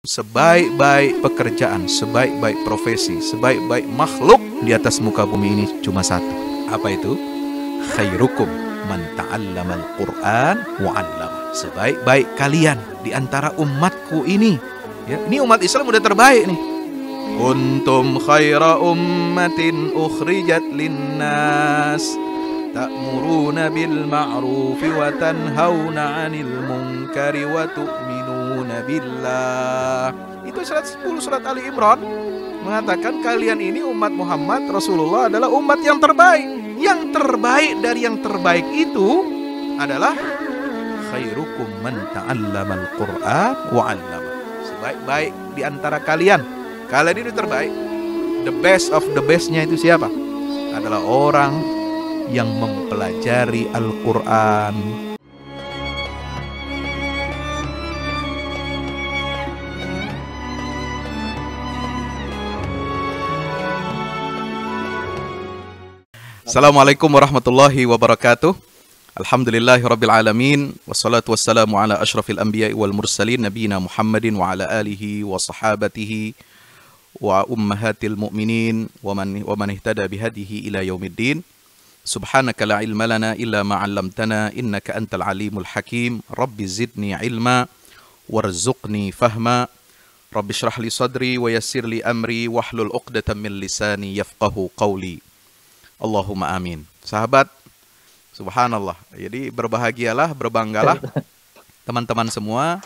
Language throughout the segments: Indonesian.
sebaik-baik pekerjaan, sebaik-baik profesi, sebaik-baik makhluk di atas muka bumi ini cuma satu. Apa itu? Khairukum man ta'allamal Qur'an wa 'allama. Sebaik-baik kalian di antara umatku ini. Ya, ini umat Islam udah terbaik nih. Kuntum khaira ummatin ukhrijat linnas ta'muruna bil ma'rufi wa tanhauna 'anil munkari wa tu'minuna billah. Itu surat 10 surat Ali Imran mengatakan kalian ini umat Muhammad Rasulullah adalah umat yang terbaik. Yang terbaik dari yang terbaik itu adalah khairukum man ta'allamal Qur'an wa 'allama. Sebaik-baik di antara kalian. Kalian ini terbaik. The best of the bestnya itu siapa? Adalah orang yang mempelajari Al-Quran. Assalamualaikum warahmatullahi wabarakatuh. Alhamdulillahirabbil alamin wassalatu wassalamu ala asyrafil anbiya'i wal mursalin nabiyina Muhammadin wa ala alihi wa sahabatihi wa ummahatil mu'minin wa man ihtada bihadihi ila yaumiddin. Subhanaka la ilma lana illa ma 'allamtana innaka antal alimul hakim. Rabbi zidni ilma warzuqni fahma. Rabbi shrah li sadri wa yassir li amri wahlul 'uqdatam min lisani yafqahu qawli. Allahumma amin. Sahabat, subhanallah. Jadi berbahagialah, berbanggalah teman-teman semua,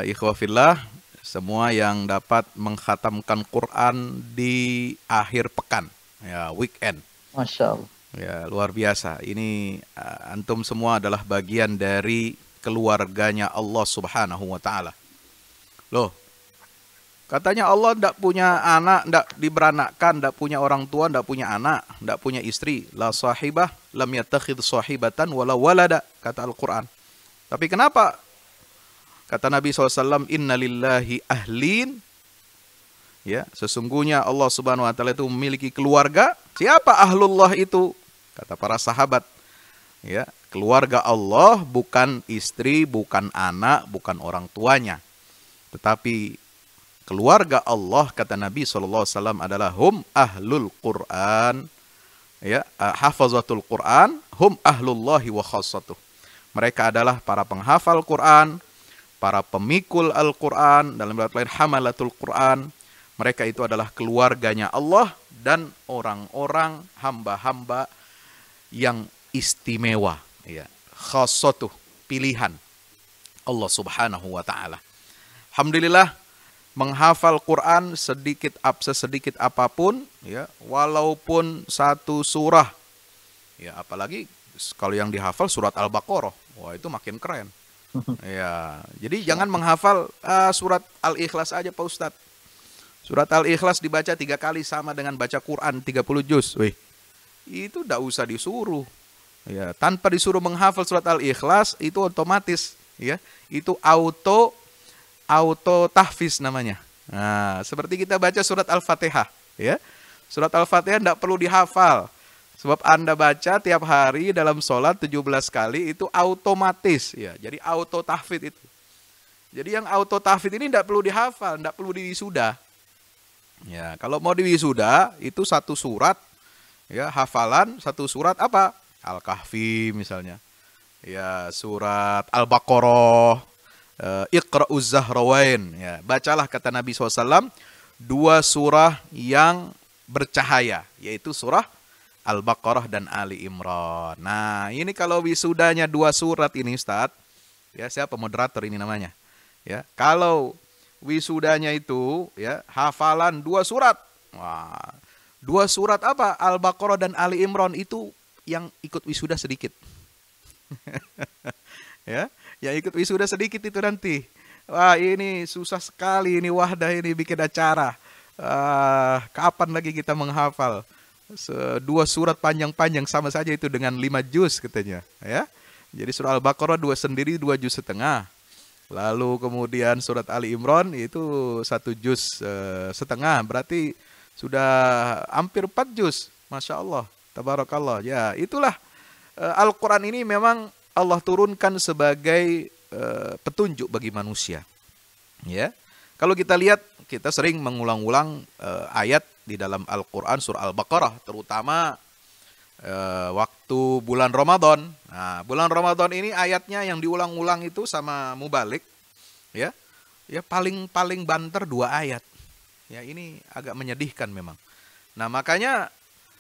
ikhwah fillah, semua yang dapat mengkhatamkan Quran di akhir pekan, ya, weekend. Masya Allah. Ya, luar biasa. Ini antum semua adalah bagian dari keluarganya Allah Subhanahu wa taala. Loh, katanya Allah tidak punya anak, tidak diberanakkan, tidak punya orang tua, tidak punya anak, tidak punya istri. La sahibah lam yattakhidh sahibatan wala walada, kata Al-Quran. Tapi kenapa? Kata Nabi SAW, inna lillahi ahlin. Ya, sesungguhnya Allah Subhanahu wa taala itu memiliki keluarga. Siapa ahlullah itu? Kata para sahabat. Ya, keluarga Allah bukan istri, bukan anak, bukan orang tuanya. Tetapi keluarga Allah, kata Nabi SAW, adalah hum ahlul Quran, ya, hafazatul Quran, hum ahlullahi wa khassatuh. Mereka adalah para penghafal Quran, para pemikul Al-Quran, dalam riwayat lain hamalatul Quran. Mereka itu adalah keluarganya Allah dan orang-orang hamba-hamba yang istimewa, ya, khassatuh, pilihan Allah Subhanahu wa taala. Alhamdulillah, menghafal Quran sesedikit apapun, ya, walaupun satu surah, ya, apalagi kalau yang dihafal surat Al-Baqarah, wah itu makin keren. Ya, jadi jangan menghafal surat Al-Ikhlas aja Pak Ustadz. Surat Al-Ikhlas dibaca 3 kali sama dengan baca Quran 30 juz. Wih, itu tidak usah disuruh. Ya, tanpa disuruh menghafal surat Al-Ikhlas itu otomatis, ya, itu auto tahfiz namanya. Nah, seperti kita baca surat Al-Fatihah, ya. Surat Al-Fatihah tidak perlu dihafal. Sebab Anda baca tiap hari dalam sholat 17 kali itu otomatis, ya. Jadi auto tahfiz itu. Jadi yang auto tahfiz ini tidak perlu dihafal, tidak perlu diwisuda. Ya, kalau mau diwisuda itu satu surat, ya, hafalan satu surat apa? Al-Kahfi misalnya. Ya, surat Al-Baqarah, Iqra'uz Zahrawain, ya, bacalah kata Nabi SAW 2 surah yang bercahaya, yaitu surah Al-Baqarah dan Ali Imran. Nah, ini kalau wisudanya 2 surat ini Ustadz, ya, siapa moderator ini namanya, ya, kalau wisudanya itu, ya, hafalan 2 surat, wah, 2 surat apa? Al-Baqarah dan Ali Imran, itu yang ikut wisuda sedikit. Ya, yang ikut wisuda sedikit itu nanti. Wah, ini susah sekali ini Wahdah ini bikin acara. Kapan lagi kita menghafal 2 surat panjang-panjang, sama saja itu dengan 5 juz katanya, ya. Jadi surah Al-Baqarah 2 sendiri 2 juz setengah. Lalu kemudian surat Ali Imran itu 1 juz setengah, berarti sudah hampir 4 juz. Masya Allah, tabarakallah. Ya, itulah Al-Quran ini memang Allah turunkan sebagai petunjuk bagi manusia. Ya, Kalau kita lihat, kita sering mengulang-ulang ayat di dalam Al-Quran surah Al-Baqarah, terutama waktu bulan Ramadan. Nah, bulan Ramadan ini ayatnya yang diulang-ulang itu sama mubalik, ya, paling banter 2 ayat. Ya, ini agak menyedihkan memang. Nah, makanya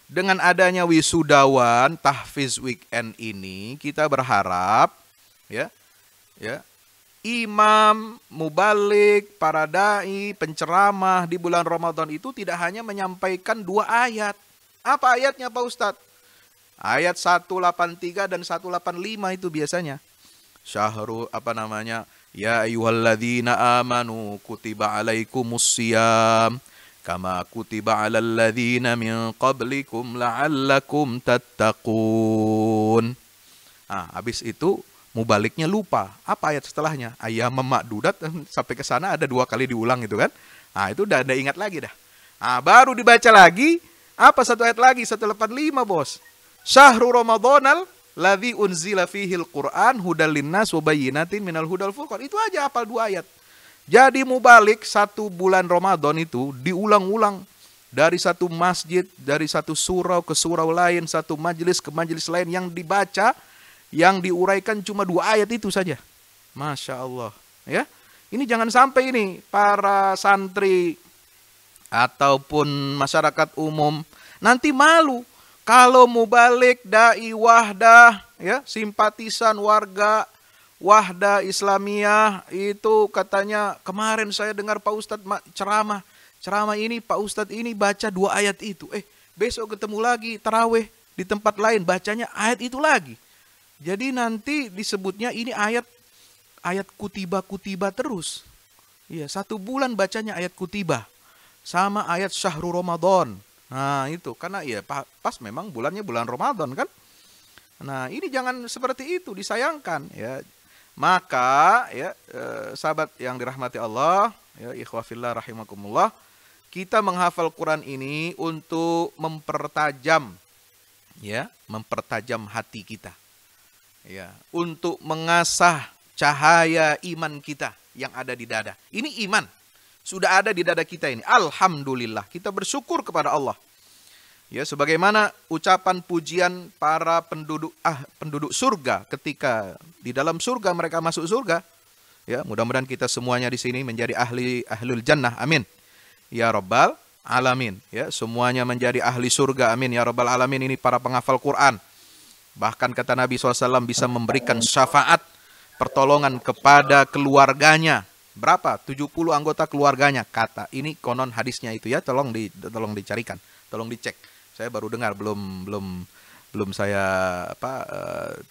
dengan adanya wisudawan tahfiz weekend ini, kita berharap ya imam, mubalik, para dai, penceramah di bulan Ramadan itu tidak hanya menyampaikan 2 ayat. Apa ayatnya Pak Ustadz? Ayat 183 dan 185 itu biasanya. Syahrul ya ayyuhalladzina amanu kutiba alaikumusiyam kama kutiba alal ladzina min qablikum la'allakum tattaqun. Habis itu mubaliknya lupa. Apa ayat setelahnya? Ayyamam ma'dudat, sampai ke sana ada 2 kali diulang itu kan. Itu udah ingat lagi dah. Baru dibaca lagi, apa 1 ayat lagi? 185 bos. Syahrul Ramadhanal ladzi unzila fihil Qur'an hudal linnas wa bayyinatin minal hudal furqan. Itu aja hafal 2 ayat. Jadi mubalik 1 bulan Ramadan itu diulang-ulang dari 1 masjid, dari 1 surau ke surau lain, 1 majelis ke majelis lain, yang dibaca, yang diuraikan cuma 2 ayat itu saja. Masya Allah. Ya, ini jangan sampai ini para santri ataupun masyarakat umum nanti malu kalau mubalik, dai, wahdah, ya, simpatisan warga Wahdah Islamiyah itu katanya kemarin saya dengar Pak Ustadz ceramah ini Pak Ustadz ini baca 2 ayat itu. Besok ketemu lagi tarawih di tempat lain bacanya ayat itu lagi. Jadi nanti disebutnya ini ayat kutiba terus. Iya, 1 bulan bacanya ayat kutiba sama ayat syahrul Ramadan. Nah, itu karena ya pas memang bulannya bulan Ramadan kan. Nah, ini jangan seperti itu, disayangkan ya. Maka ya sahabat yang dirahmati Allah, ya ikhwah fillah rahimakumullah, kita menghafal Quran ini untuk mempertajam hati kita. Ya, untuk mengasah cahaya iman kita yang ada di dada. Ini iman sudah ada di dada kita ini. Alhamdulillah, kita bersyukur kepada Allah. Ya, sebagaimana ucapan pujian para penduduk surga ketika di dalam surga mereka masuk surga. Ya, mudah-mudahan kita semuanya di sini menjadi ahlul jannah. Amin. Ya rabbal alamin. Ya, semuanya menjadi ahli surga. Amin ya rabbal alamin. Ini para penghafal Quran. Bahkan kata Nabi SAW bisa memberikan syafaat pertolongan kepada keluarganya. Berapa? 70 anggota keluarganya. Kata ini konon hadisnya itu ya. Tolong dicarikan, tolong dicek. Saya baru dengar, belum saya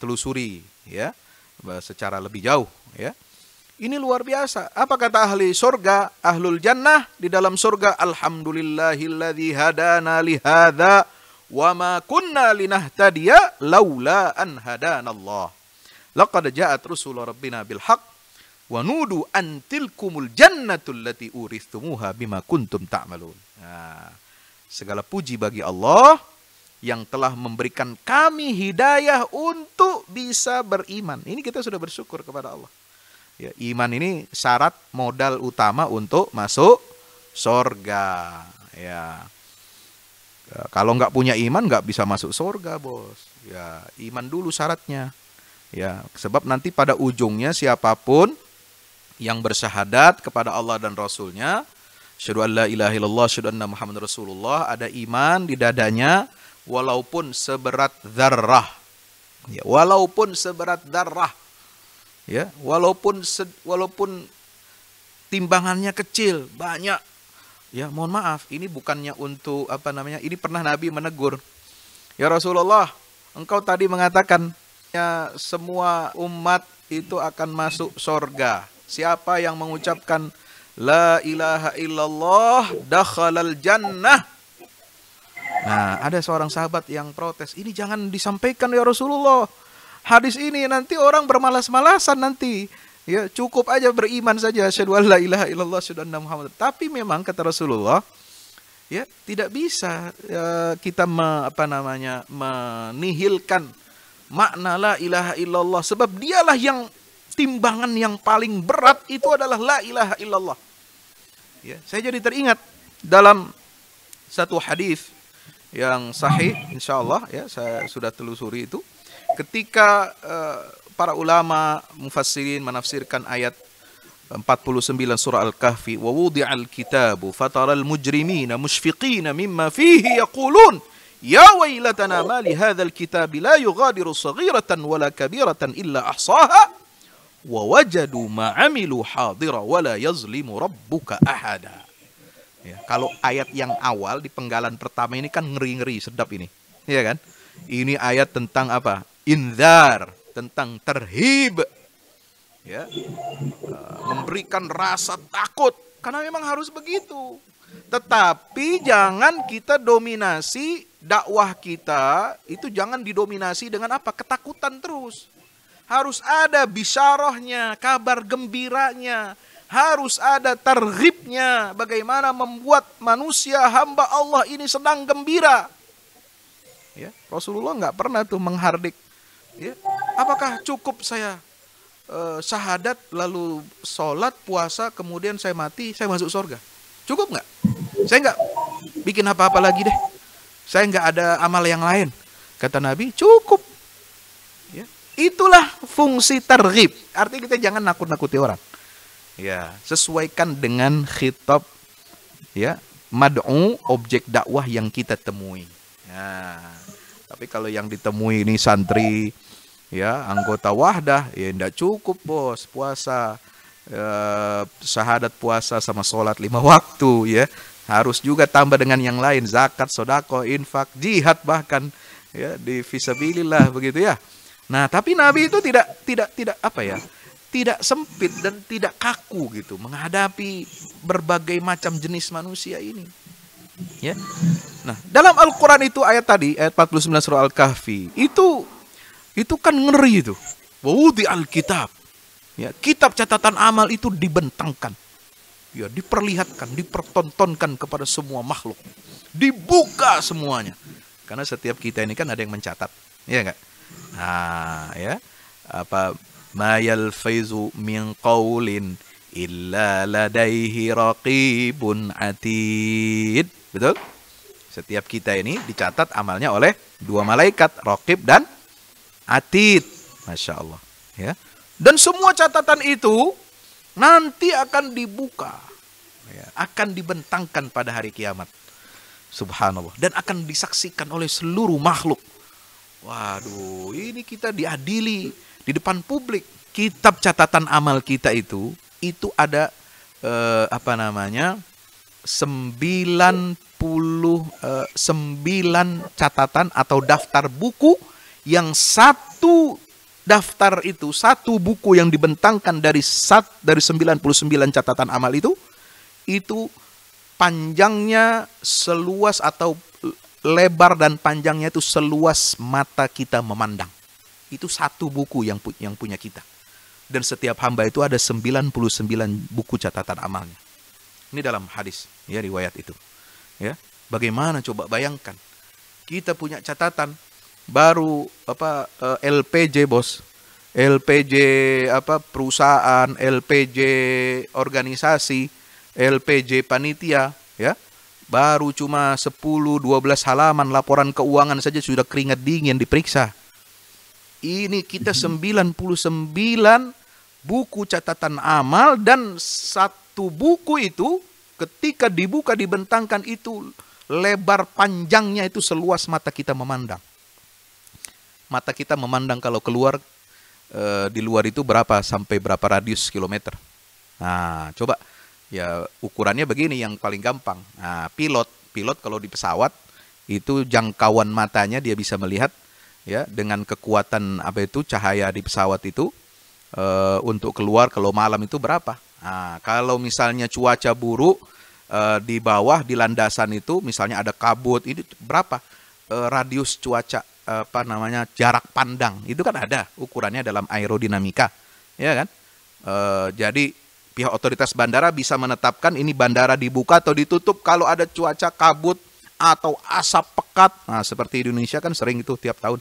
telusuri ya secara lebih jauh ya. Ini luar biasa. Apa kata ahli surga, ahlul jannah di dalam surga? Alhamdulillahilladzi hadana lihadza wa ma kunna linahtadiya laula an hadanallah. Laqad ja'at rusul rabbina bil haqq wa nudu an tilkumul jannatul lati uristumuha bima kuntum ta'malun. Nah, segala puji bagi Allah yang telah memberikan kami hidayah untuk bisa beriman. Ini kita sudah bersyukur kepada Allah. Ya, iman ini syarat modal utama untuk masuk surga. Ya. Kalau nggak punya iman nggak bisa masuk surga, bos. Ya, iman dulu syaratnya. Ya, sebab nanti pada ujungnya siapapun yang bersyahadat kepada Allah dan Rasulnya, asyhadu an la ilaha illallah, asyhadu anna Muhammadar Rasulullah, ada iman di dadanya walaupun seberat dzarrah. Ya, walaupun seberat dzarrah. Ya, walaupun timbangannya kecil, banyak. Ya, mohon maaf, ini bukannya untuk ini pernah Nabi menegur. Ya Rasulullah, engkau tadi mengatakan ya semua umat itu akan masuk surga. Siapa yang mengucapkan la ilaha illallah dakhalal jannah. Nah, ada seorang sahabat yang protes, ini jangan disampaikan ya Rasulullah. Hadis ini nanti orang bermalas-malasan nanti. Ya, cukup aja beriman saja, asyhadu an la ilaha illallah, asyhadu anna Muhammad. Tapi memang kata Rasulullah, ya tidak bisa kita menihilkan makna la ilaha illallah, sebab dialah yang timbangan yang paling berat itu adalah la ilaha illallah. Ya, saya jadi teringat dalam satu hadis yang sahih, insya Allah ya, saya sudah telusuri itu, ketika para ulama mufassirin menafsirkan ayat 49 surah Al-Kahfi, wa wudi'al kitabu fataral mujrimina mushfiqina mimma fihi yaqulun ya wailatana ma li hadzal kitabi la yughadiru saghiratan wala kabiratan illa ahsaha wa wajadu ma 'amilu hadira wala yazlimu rabbuka ahada. Ya, kalau ayat yang awal di penggalan pertama ini kan ngeri-ngeri sedap ini. Ya kan? Ini ayat tentang apa? Inzar, tentang terhib. Ya. Memberikan rasa takut karena memang harus begitu. Tetapi jangan kita dominasi dakwah kita, itu jangan didominasi dengan apa? Ketakutan terus. Harus ada bisyarahnya, kabar gembiranya. Harus ada targhibnya, bagaimana membuat manusia hamba Allah ini senang gembira. Ya, Rasulullah nggak pernah tuh menghardik. Ya, apakah cukup saya syahadat lalu sholat puasa kemudian saya mati saya masuk surga? Cukup nggak? Saya nggak bikin apa-apa lagi deh. Saya nggak ada amal yang lain. Kata Nabi cukup. Ya, itulah fungsi targhib. Artinya kita jangan nakut-nakuti orang. Ya, sesuaikan dengan khitab ya, mad'u, objek dakwah yang kita temui. Ya, tapi kalau yang ditemui ini santri ya, anggota wahdah, ya tidak cukup bos puasa, syahadat puasa sama sholat 5 waktu ya. Harus juga tambah dengan yang lain, zakat, sodako, infak, jihad bahkan ya di fisabilillah begitu ya. Nah, tapi Nabi itu tidak apa ya? Tidak sempit dan tidak kaku gitu menghadapi berbagai macam jenis manusia ini. Ya. Nah, dalam Al-Qur'an itu ayat tadi, ayat 49 surah Al-Kahfi, itu kan ngeri itu. Wa wudi'al kitab. Ya, kitab catatan amal itu dibentangkan. Ya, diperlihatkan, dipertontonkan kepada semua makhluk. Dibuka semuanya. Karena setiap kita ini kan ada yang mencatat, ya enggak? Nah, ya. Apa ma yalfizu min qaulin illa ladaihi raqibun atid. Betul? Setiap kita ini dicatat amalnya oleh 2 malaikat, raqib dan atid. Masya Allah. Ya. Dan semua catatan itu nanti akan dibuka. Ya, akan dibentangkan pada hari kiamat. Subhanallah. Dan akan disaksikan oleh seluruh makhluk. Waduh, ini kita diadili di depan publik. Kitab catatan amal kita itu ada 99 catatan atau daftar buku, yang satu daftar itu, satu buku yang dibentangkan dari 99 catatan amal itu panjangnya seluas atau lebar dan panjangnya itu seluas mata kita memandang. Itu satu buku yang punya kita. Dan setiap hamba itu ada 99 buku catatan amalnya. Ini dalam hadis, ya, riwayat itu. Ya, bagaimana coba bayangkan? Kita punya catatan baru LPJ bos. LPJ perusahaan, LPJ organisasi, LPJ panitia, ya. Baru cuma 10-12 halaman laporan keuangan saja sudah keringat dingin diperiksa. Ini kita 99 buku catatan amal, dan satu buku itu ketika dibuka dibentangkan itu lebar panjangnya itu seluas mata kita memandang. Mata kita memandang kalau keluar di luar itu sampai berapa radius kilometer. Nah, coba ya ukurannya begini yang paling gampang. Nah, pilot kalau di pesawat itu jangkauan matanya dia bisa melihat ya dengan kekuatan cahaya di pesawat itu untuk keluar kalau malam itu berapa. Nah, kalau misalnya cuaca buruk di bawah di landasan itu misalnya ada kabut, ini berapa radius cuaca jarak pandang itu kan ada ukurannya dalam aerodinamika, ya kan? Jadi pihak otoritas bandara bisa menetapkan ini bandara dibuka atau ditutup kalau ada cuaca kabut atau asap pekat. Nah, seperti di Indonesia kan sering itu tiap tahun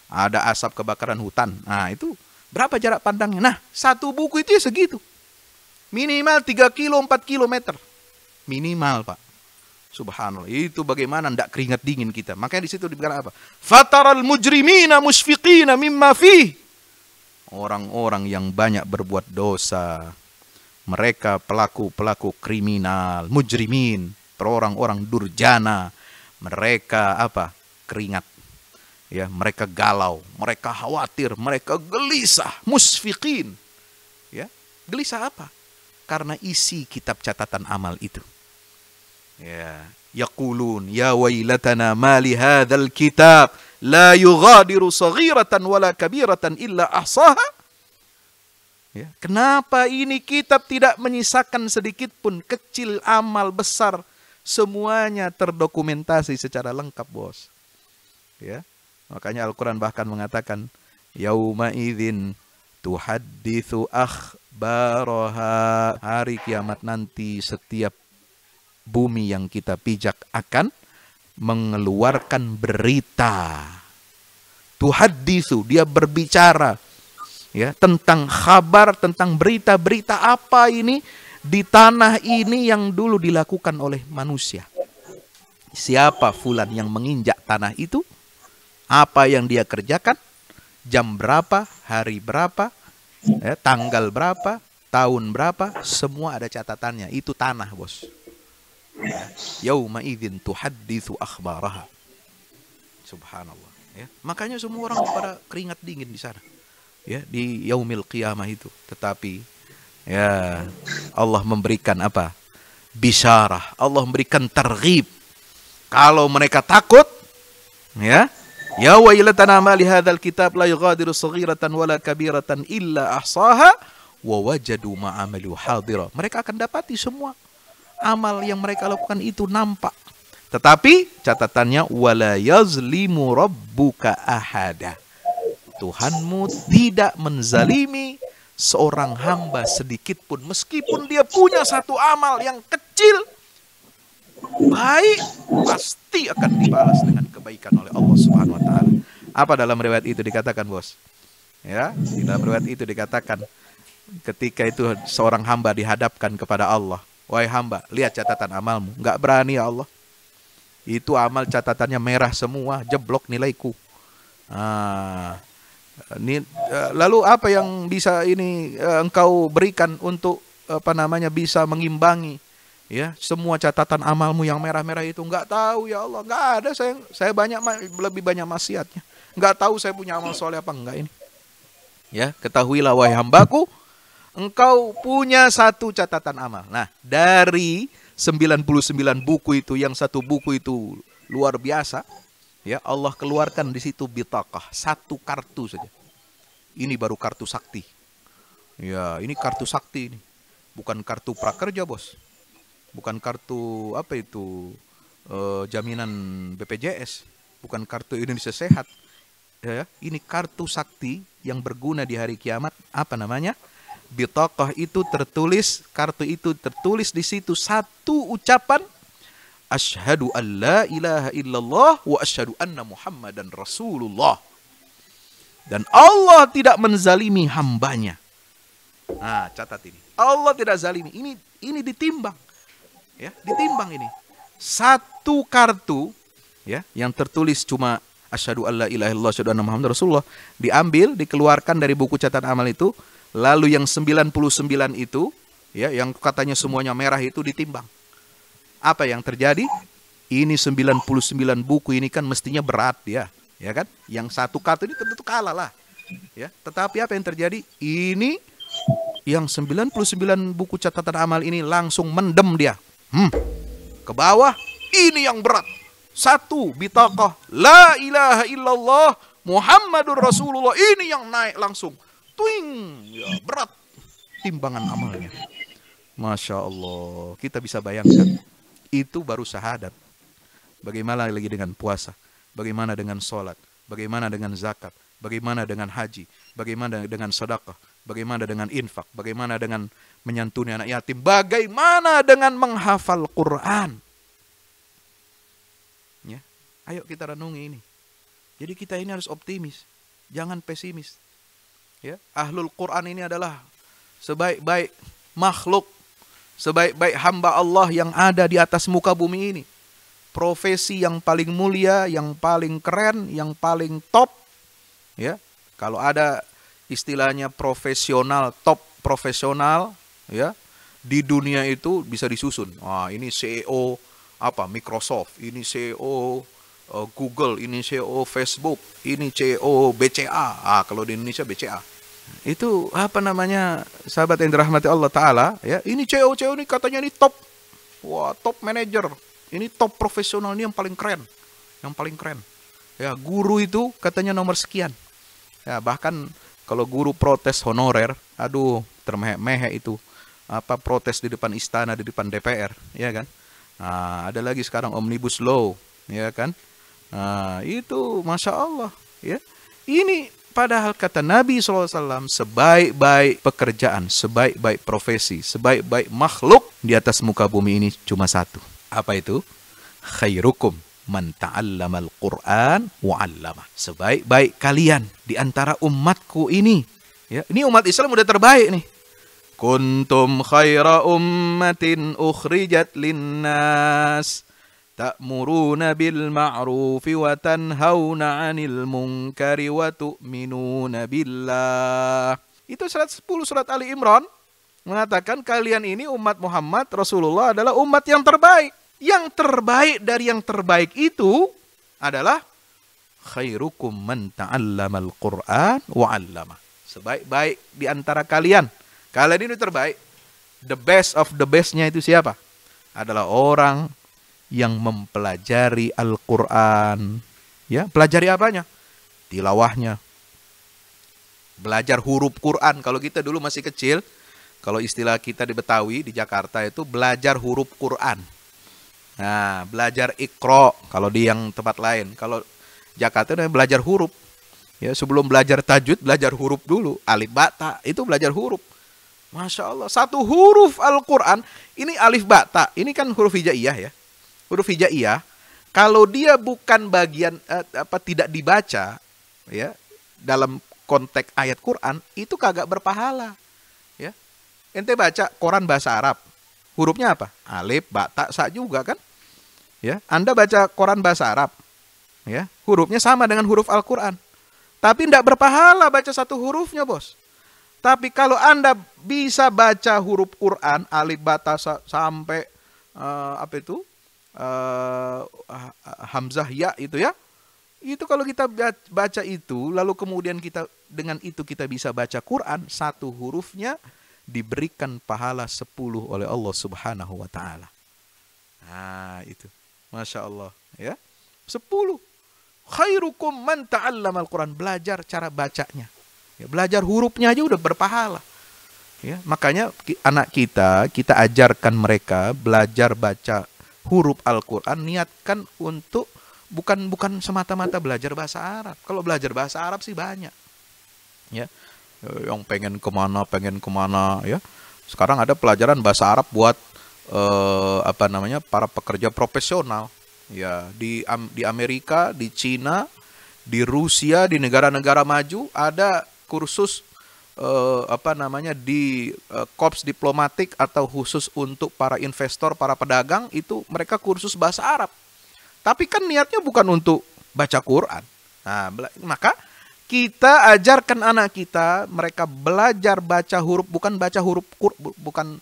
ada asap kebakaran hutan. Nah, itu berapa jarak pandangnya? Nah, satu buku itu ya segitu. Minimal 3 kilo, 4 kilometer. Minimal, Pak. Subhanallah. Itu bagaimana ndak keringat dingin kita. Makanya di situ diberikan apa? Fataral mujrimina musfiqina mimma fih. Orang-orang yang banyak berbuat dosa. Mereka pelaku-pelaku kriminal, mujrimin, orang-orang durjana. Mereka apa? Keringat. Ya, mereka galau, mereka khawatir, mereka gelisah, musfiqin. Ya, gelisah apa? Karena isi kitab catatan amal itu. Ya, yaqulun ya wailatana ma li hadzal kitab la yughadiru saghiratan wala kabiratan illa ahsaha. Ya, kenapa ini kitab tidak menyisakan sedikit pun, kecil, amal, besar, semuanya terdokumentasi secara lengkap, bos. Ya. Makanya Al-Quran bahkan mengatakan, yauma idzin tuhadditsu akhbaraha. Hari kiamat nanti setiap bumi yang kita pijak akan mengeluarkan berita. Tuhadditsu, dia berbicara, ya, tentang kabar, tentang berita-berita apa ini di tanah ini yang dulu dilakukan oleh manusia. Siapa fulan yang menginjak tanah itu? Apa yang dia kerjakan, jam berapa, hari berapa, tanggal berapa, tahun berapa, semua ada catatannya. Itu tanah, bos. Yauma idzin tuhadditsu akhbaraha. Subhanallah. Ya. Makanya semua orang pada keringat dingin di sana. Ya, di yaumil qiyamah itu. Tetapi ya Allah memberikan apa? Bisyarah. Allah memberikan targhib. Kalau mereka takut, ya, ya wailatana ma li hadzal kitab la yughadiru saghiratan wala kabiratan illa ahsaha wa wajadu ma amalu hadira. Mereka akan dapati semua amal yang mereka lakukan itu nampak. Tetapi catatannya wala yazlimu rabbuka ahada. Tuhanmu tidak menzalimi seorang hamba sedikit pun, meskipun dia punya satu amal yang kecil, baik, pasti akan dibalas dengan kebaikan oleh Allah Subhanahu wa taala. Apa dalam riwayat itu dikatakan, bos? Ya, di dalam riwayat itu dikatakan ketika itu seorang hamba dihadapkan kepada Allah, wahai hamba, lihat catatan amalmu. Enggak berani, ya Allah. Itu amal catatannya merah semua, jeblok nilaiku. Lalu apa yang bisa ini engkau berikan untuk bisa mengimbangi, ya, semua catatan amalmu yang merah-merah itu? Enggak tahu, ya Allah. Enggak ada, saya lebih banyak maksiatnya. Enggak tahu saya punya amal soleh apa enggak ini. Ya, ketahuilah wahai hambaku, engkau punya satu catatan amal. Nah, dari 99 buku itu, yang satu buku itu luar biasa, ya, Allah keluarkan di situ bitaqah, satu kartu saja. Ini baru kartu sakti. Ya, ini kartu sakti ini. Bukan kartu prakerja, bos. Bukan kartu apa itu jaminan BPJS, bukan kartu Indonesia Sehat. Ya, ini kartu sakti yang berguna di hari kiamat. Apa namanya? Bitaqah itu tertulis, kartu itu tertulis di situ satu ucapan, asyhadu an la ilaha illallah wa asyhadu anna Muhammadan Rasulullah. Dan Allah tidak menzalimi hambanya. Nah, catat ini. Allah tidak zalimi. Ini ditimbang. Ya, ditimbang ini. Satu kartu, ya, yang tertulis cuma asyhadu an la ilaha illallah wa asyhadu anna Muhammadan Rasulullah, diambil, dikeluarkan dari buku catatan amal itu. Lalu yang 99 itu, ya, yang katanya semuanya merah itu ditimbang. Apa yang terjadi? Ini 99 buku ini kan mestinya berat, ya kan? Yang satu kartu ini tentu kalah lah. Ya, tetapi apa yang terjadi? Ini yang 99 buku catatan amal ini langsung mendem dia. Ke bawah, ini yang berat. Satu, bitaqah la ilaha illallah Muhammadur Rasulullah. Ini yang naik langsung. Twing, ya, berat timbangan amalnya. Masya Allah, kita bisa bayangkan, itu baru syahadat. Bagaimana lagi dengan puasa? Bagaimana dengan sholat? Bagaimana dengan zakat? Bagaimana dengan haji? Bagaimana dengan sedekah? Bagaimana dengan infak? Bagaimana dengan menyantuni anak yatim? Bagaimana dengan menghafal Quran? Ya, ayo kita renungi ini. Jadi kita ini harus optimis, jangan pesimis. Ya, ahlul Quran ini adalah sebaik-baik makhluk sebaik-baik hamba Allah yang ada di atas muka bumi ini. Profesi yang paling mulia, yang paling keren, yang paling top. Ya, kalau ada istilahnya profesional, top profesional, ya, di dunia itu bisa disusun. Wah, ini CEO apa Microsoft, ini CEO Google, ini CEO Facebook, ini CEO BCA. Kalau di Indonesia BCA. Itu apa namanya, sahabat yang dirahmati Allah Ta'ala, ya, ini CEO ini katanya ini top. Wah, top manager. Ini top profesional, ini yang paling keren. Yang paling keren. Ya, guru itu katanya nomor sekian. Ya, bahkan kalau guru protes honorer, aduh, termehek-mehek itu. Apa protes di depan istana, di depan DPR, ya kan? Nah, ada lagi sekarang Omnibus Law, ya kan? Nah, itu Masya Allah, ya. Ini padahal kata Nabi SAW, sebaik-baik pekerjaan, sebaik-baik profesi, sebaik-baik makhluk di atas muka bumi ini cuma satu. Apa itu? Khairukum man ta'allamal Qur'an wa 'allamah. Sebaik-baik kalian di antara umatku ini. Ya, ini umat Islam udah terbaik nih. Kuntum khaira ummatin ukhrijat linnas ta'muruna bil ma'rufi wa tanhauna 'anil munkari wa tu'minuna billah. Itu surat 10 surat Ali Imran mengatakan kalian ini umat Muhammad Rasulullah adalah umat yang terbaik. Yang terbaik dari yang terbaik itu adalah khairukum man ta'allamal Qur'an wa 'allama. Sebaik-baik di antara kalian. Kalian ini terbaik. The best of the bestnya itu siapa? Adalah orang yang mempelajari Al-Quran. Ya, pelajari apanya? Tilawahnya. Belajar huruf Quran. Kalau kita dulu masih kecil, kalau istilah kita di Betawi, di Jakarta itu belajar huruf Quran. Nah, belajar Iqra kalau di yang tempat lain. Kalau Jakarta itu belajar huruf. Ya, sebelum belajar tajwid, belajar huruf dulu. Alif ba ta, itu belajar huruf. Masya Allah, satu huruf Al-Quran, ini alif ba ta, ini kan huruf hijaiyah ya. Huruf hijaiyah, kalau dia bukan bagian tidak dibaca ya dalam konteks ayat Quran, itu kagak berpahala. Ya. Ente baca Quran bahasa Arab. Hurufnya apa? Alif, ba, ta, sa juga kan? Ya, Anda baca Quran bahasa Arab. Ya, hurufnya sama dengan huruf Al-Quran. Tapi tidak berpahala baca satu hurufnya, Bos. Tapi kalau Anda bisa baca huruf Quran, alif, ba, ta, sa, sampai hamzah ya itu ya. Itu kalau kita baca itu, lalu kemudian kita dengan itu kita bisa baca Quran, satu hurufnya diberikan pahala 10 oleh Allah Subhanahu wa taala. Nah, itu. Masya Allah, ya. 10. Khairukum man ta'allamal Quran, belajar cara bacanya. Ya, belajar hurufnya aja udah berpahala. Ya, makanya anak kita ajarkan mereka belajar baca huruf Al-Quran, niatkan untuk bukan semata-mata belajar bahasa Arab. Kalau belajar bahasa Arab sih banyak. Ya. Yang pengen kemana ya. Sekarang ada pelajaran bahasa Arab buat para pekerja profesional. Ya, di Amerika, di Cina, di Rusia, di negara-negara maju ada kursus di korps diplomatik atau khusus untuk para investor, para pedagang, itu mereka kursus bahasa Arab. Tapi kan niatnya bukan untuk baca Quran. Nah, maka kita ajarkan anak kita, mereka belajar baca huruf, bukan baca huruf bukan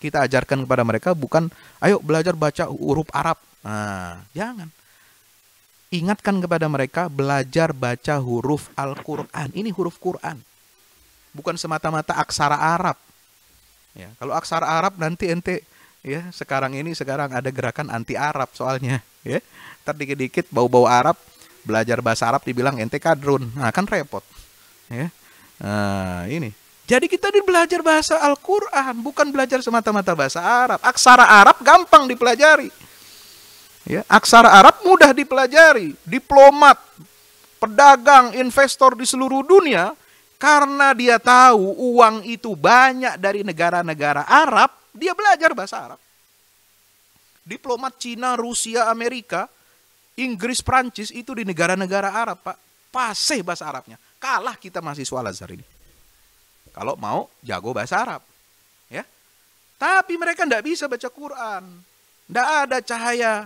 kita ajarkan kepada mereka bukan ayo belajar baca huruf Arab. Nah, jangan. Ingatkan kepada mereka belajar baca huruf Al-Quran. Ini huruf Quran. Bukan semata-mata aksara Arab. Ya, kalau aksara Arab nanti ente ya sekarang ada gerakan anti Arab soalnya. Ya, ntar dikit-dikit bau-bau Arab, belajar bahasa Arab dibilang ente kadrun. Nah, kan repot. Ya, ini. Jadi kita belajar bahasa Al-Quran, bukan belajar semata-mata bahasa Arab. Aksara Arab gampang dipelajari. Ya, aksara Arab mudah dipelajari. Diplomat, pedagang, investor di seluruh dunia, karena dia tahu uang itu banyak dari negara-negara Arab, dia belajar bahasa Arab. Diplomat Cina, Rusia, Amerika, Inggris, Prancis itu di negara-negara Arab, Pak. Fasih bahasa Arabnya. Kalah kita mahasiswa Al-Azhar ini. Kalau mau jago bahasa Arab. Ya. Tapi mereka tidak bisa baca Quran. Tidak ada cahaya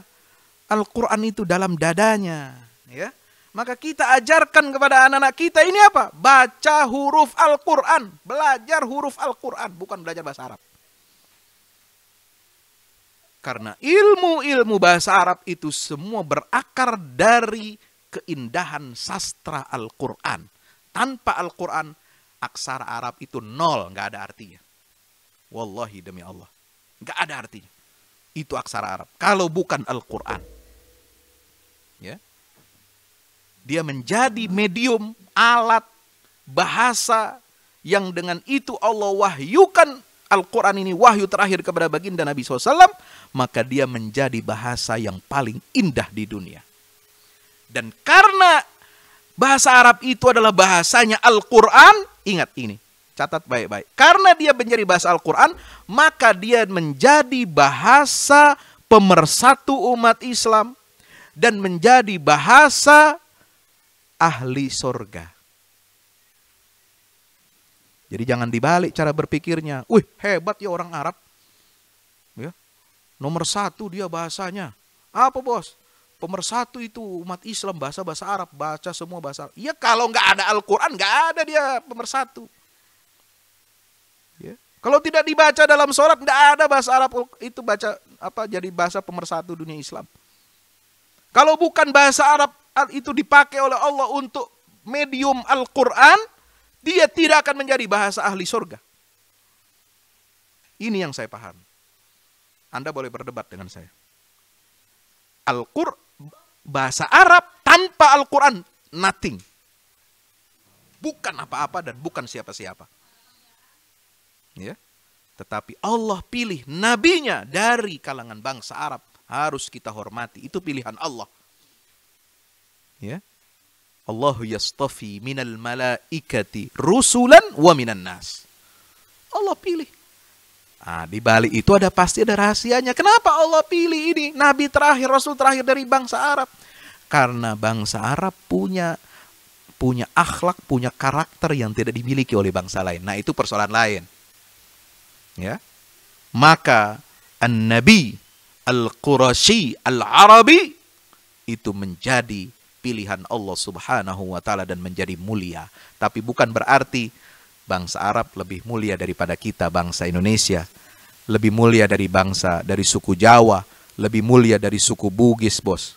Al-Quran itu dalam dadanya. Ya. Maka kita ajarkan kepada anak-anak kita ini apa? Baca huruf Al-Quran. Belajar huruf Al-Quran. Bukan belajar bahasa Arab. Karena ilmu-ilmu bahasa Arab itu semua berakar dari keindahan sastra Al-Quran. Tanpa Al-Quran, aksara Arab itu nol. Nggak ada artinya. Wallahi demi Allah. Nggak ada artinya. Itu aksara Arab. Kalau bukan Al-Quran. Ya. Dia menjadi medium, alat, bahasa yang dengan itu Allah wahyukan Al-Quran ini wahyu terakhir kepada baginda Nabi SAW. Maka dia menjadi bahasa yang paling indah di dunia. Dan karena bahasa Arab itu adalah bahasanya Al-Quran. Ingat ini. Catat baik-baik. Karena dia menjadi bahasa Al-Quran, maka dia menjadi bahasa pemersatu umat Islam dan menjadi bahasa ahli surga. Jadi jangan dibalik cara berpikirnya. Wih, hebat ya orang Arab. Ya. Nomor 1 dia bahasanya. Apa bos? Pemersatu itu umat Islam, bahasa-bahasa Arab. Baca semua bahasa Arab. Ya kalau nggak ada Al-Quran, nggak ada dia pemersatu. Ya. Kalau tidak dibaca dalam sholat, tidak ada bahasa Arab itu baca apa jadi bahasa pemersatu dunia Islam. Kalau bukan bahasa Arab itu dipakai oleh Allah untuk medium Al-Quran, dia tidak akan menjadi bahasa ahli surga. Ini yang saya paham. Anda boleh berdebat dengan saya. Al-Quran, bahasa Arab tanpa Al-Quran, nothing. Bukan apa-apa dan bukan siapa-siapa. Ya. Tetapi Allah pilih nabinya dari kalangan bangsa Arab. Harus kita hormati. Itu pilihan Allah. Ya. Allahu yastafi minal malaikati rusulan wa minan nas. Allah pilih. Di balik itu pasti ada rahasianya. Kenapa Allah pilih ini? Nabi terakhir, Rasul terakhir dari bangsa Arab. Karena bangsa Arab punya akhlak, punya karakter yang tidak dimiliki oleh bangsa lain. Nah itu persoalan lain. Ya, maka An-Nabi Al-Qurashi Al-Arabi itu menjadi pilihan Allah Subhanahu wa Ta'ala dan menjadi mulia. Tapi bukan berarti bangsa Arab lebih mulia daripada kita bangsa Indonesia, lebih mulia dari suku Jawa, lebih mulia dari suku Bugis, bos.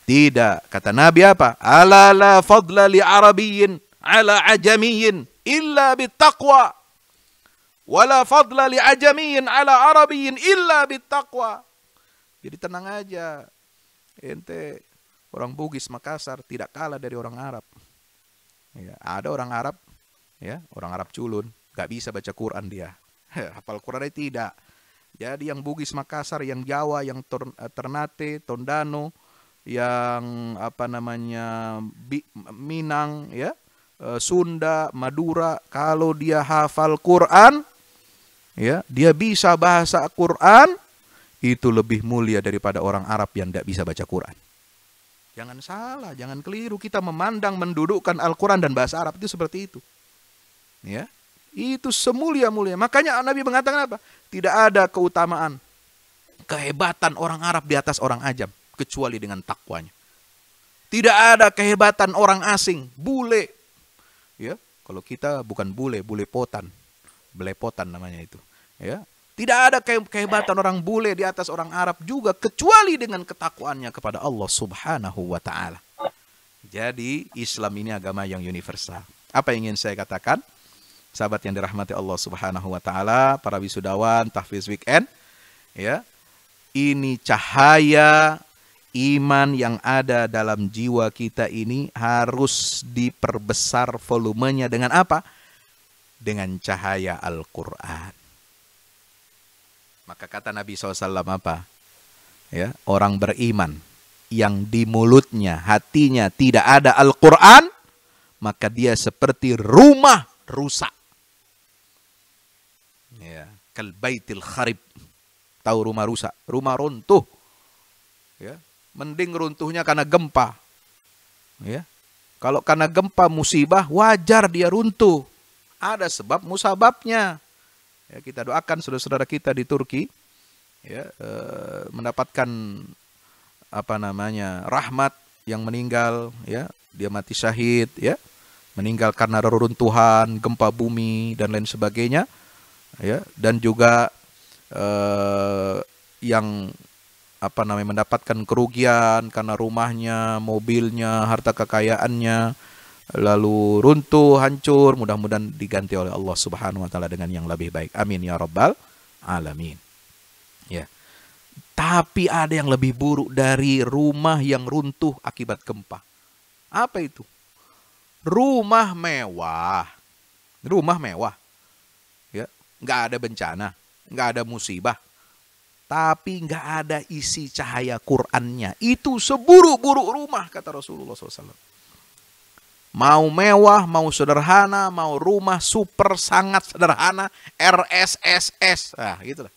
Tidak, kata Nabi apa? Ala la fadla li Arabiyyin ala ajamiyyin illa bittaqwa. Wala fadla li ajamiyyin ala arabiyyin illa bittaqwa. Jadi tenang aja. Ente orang Bugis Makassar tidak kalah dari orang Arab. Ya, ada orang Arab, ya, orang Arab culun, gak bisa baca Quran dia. Hafal Qurannya tidak. Jadi yang Bugis Makassar, yang Jawa, yang Ternate, Tondano, yang Minang, ya, Sunda, Madura, kalau dia hafal Quran, ya, dia bisa bahasa Quran, itu lebih mulia daripada orang Arab yang tidak bisa baca Quran. Jangan salah, jangan keliru. Kita memandang, mendudukkan Al-Quran dan bahasa Arab itu seperti itu. Ya, itu semulia-mulia. Makanya Nabi mengatakan apa? Tidak ada keutamaan, kehebatan orang Arab di atas orang ajam, kecuali dengan takwanya. Tidak ada kehebatan orang asing, bule. Ya, kalau kita bukan bule, bulepotan. Belepotan namanya itu. Ya, tidak ada kehebatan orang bule di atas orang Arab juga kecuali dengan ketakwaannya kepada Allah Subhanahu wa Ta'ala. Jadi Islam ini agama yang universal. Apa yang ingin saya katakan? Sahabat yang dirahmati Allah Subhanahu wa Ta'ala, para wisudawan tahfiz weekend, ya. Ini cahaya iman yang ada dalam jiwa kita ini harus diperbesar volumenya dengan apa? Dengan cahaya Al-Quran. Maka kata Nabi SAW apa? Ya, orang beriman yang di mulutnya, hatinya tidak ada Al-Quran, maka dia seperti rumah rusak. Ya, kal baitil kharib. Tahu rumah rusak? Rumah runtuh. Ya, mending runtuhnya karena gempa. Ya, kalau karena gempa musibah wajar dia runtuh. Ada sebab musababnya. Ya, kita doakan saudara-saudara kita di Turki ya mendapatkan apa namanya rahmat yang meninggal ya, dia mati syahid ya, meninggal karena reruntuhan, gempa bumi dan lain sebagainya ya, dan juga yang apa namanya mendapatkan kerugian karena rumahnya, mobilnya, harta kekayaannya lalu runtuh, hancur, mudah-mudahan diganti oleh Allah Subhanahu wa taala dengan yang lebih baik. Amin ya rabbal alamin. Ya. Tapi ada yang lebih buruk dari rumah yang runtuh akibat gempa. Apa itu? Rumah mewah. Rumah mewah. Ya, nggak ada bencana, nggak ada musibah. Tapi nggak ada isi cahaya Qur'annya. Itu seburuk-buruk rumah kata Rasulullah SAW. Mau mewah, mau sederhana, mau rumah super sangat sederhana, RSSS. Nah, gitulah.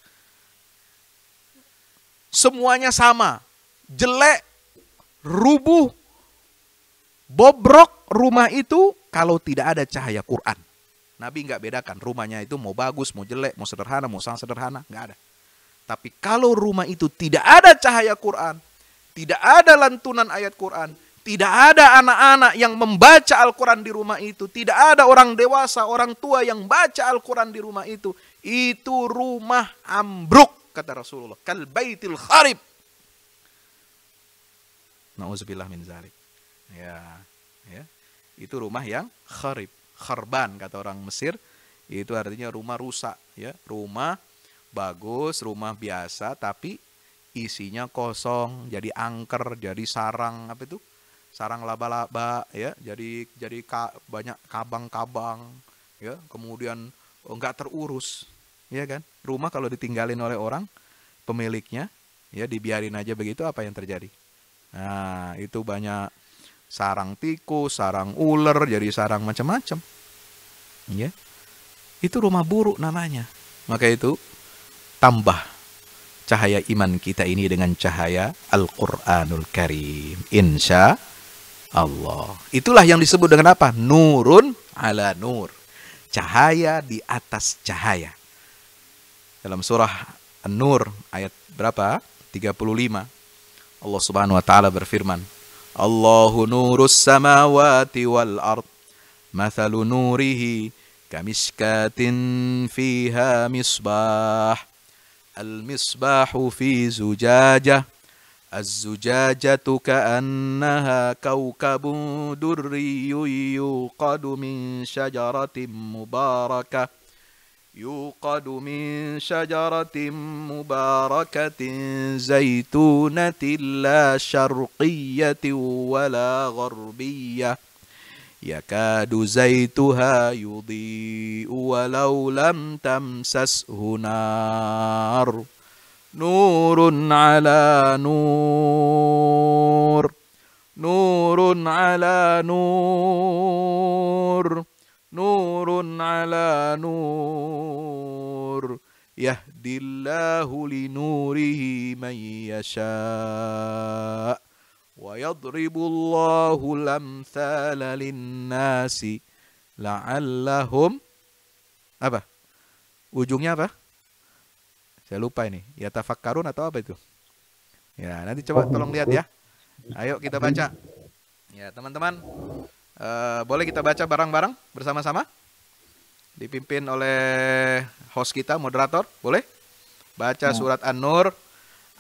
Semuanya sama. Jelek, rubuh, bobrok rumah itu kalau tidak ada cahaya Quran. Nabi nggak bedakan rumahnya itu mau bagus, mau jelek, mau sederhana, mau sangat sederhana, nggak ada. Tapi kalau rumah itu tidak ada cahaya Quran, tidak ada lantunan ayat Quran, tidak ada anak-anak yang membaca Al-Quran di rumah itu, tidak ada orang dewasa, orang tua yang baca Al-Quran di rumah itu rumah ambruk kata Rasulullah. Kal baitil kharib. Nauzubillah min zalik. Ya. Itu rumah yang kharib, kharban kata orang Mesir, itu artinya rumah rusak ya, rumah bagus, rumah biasa tapi isinya kosong, jadi angker, jadi sarang apa itu? Sarang laba-laba ya, jadi banyak kabang-kabang ya, kemudian enggak terurus ya kan. Rumah kalau ditinggalin oleh orang pemiliknya ya, dibiarin aja begitu, apa yang terjadi? Nah, itu banyak sarang tikus, sarang ular, jadi sarang macam-macam. Ya. Itu rumah buruk namanya. Maka itu tambah cahaya iman kita ini dengan cahaya Al-Qur'anul Karim. Insya Allah. Itulah yang disebut dengan apa? Nurun ala nur. Cahaya di atas cahaya. Dalam surah An-Nur ayat berapa? 35. Allah Subhanahu wa taala berfirman, Allahu nurus samawati wal ard. Mathalu nurihi kamishkatin fiha misbah. Al-misbahu fi zujajah. الزجاجة كأنها كوكب دري يوقد من شجرة مباركة زيتونة لا شرقية ولا غربية يكاد زيتها يضيء ولو لم تمسسه نار نور على نور نور على نور نور على نور يهدي الله لنوره من يشاء ويضرب الله الأمثال للناس لعلهم apa? Ujungnya apa? Saya lupa ini. Ya tafakkarun atau apa itu? Ya, nanti coba tolong lihat ya. Ayo kita baca. Ya, teman-teman, boleh kita baca bareng-bareng bersama-sama? Dipimpin oleh host kita, moderator, boleh? Baca surat An-Nur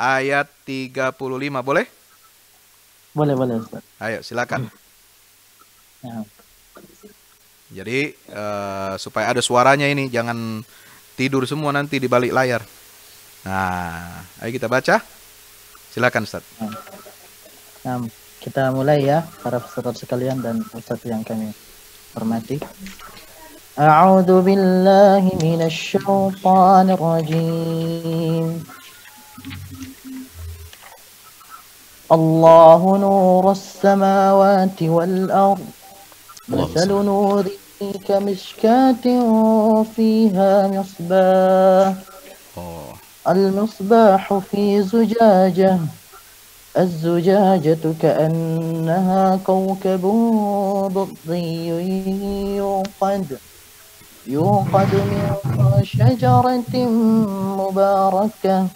ayat 35, boleh? Boleh, Ustaz. Ayo, silakan. Ya. Jadi, supaya ada suaranya ini, jangan tidur semua nanti di balik layar. Nah, ayo kita baca. Silakan Ustaz. Nah, kita mulai ya, para peserta sekalian dan Ustaz yang kami hormati. A'udzu billahi minasy syaithanir rajim. Allahu nurus samawati wal ard. Mathalu nurihi kamishkatin fiha misbah. المصباح في زجاجة الزجاجة كأنها كوكب ضيء يوقد من شجرة مباركة